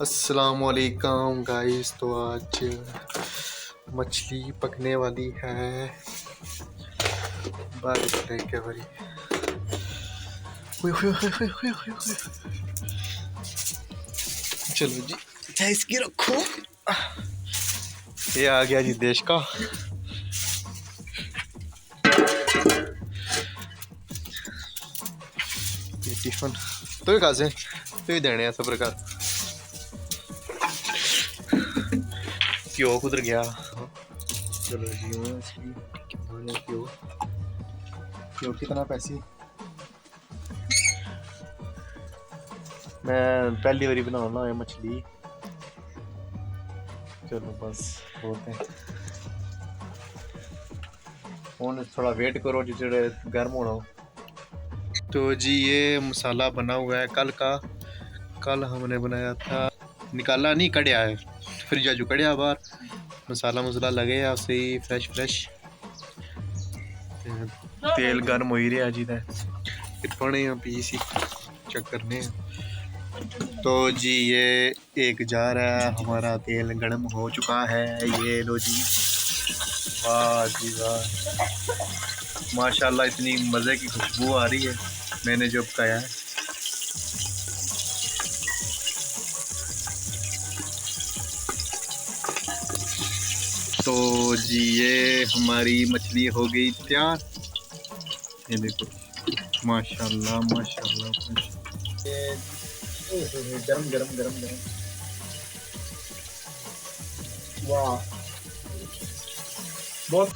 अस्सलामुअलैकुम गाइस। तो आज मछली पकने वाली है। बारिश के बारी चलो जी, चाहे इसकी रखो। ये आ गया जी देश का। ये टिफिन तो ही खासे तो ही देने सब प्रकार क्यों कुदर गया। चलो जी, क्यों क्यों कितना पैसे। मैं पहली बारी बनाना है मछली। चलो बस होते हैं। और थोड़ा वेट करो जिसे गर्म होना हो। तो जी ये मसाला बना हुआ है कल का। कल हमने बनाया था, निकाला नहीं, कढ़िया है फ्रिज जो कढ़िया बाहर। मसाला मसाला लगे है उसे ही फ्रेश फ्रेश। तेल गर्म हो ही रहा जी पड़े पीस ही चेक करने। तो जी ये एक जार है, हमारा तेल गर्म हो चुका है। ये लो जी, वाह जी वाह, माशाल्लाह इतनी मज़े की खुशबू आ रही है मैंने जो पकाया है। तो जी ये हमारी मछली हो गई तैयार। ये देखो, माशाल्लाह माशाल्लाह। ये गरम गरम गरम गरम, वाह बहुत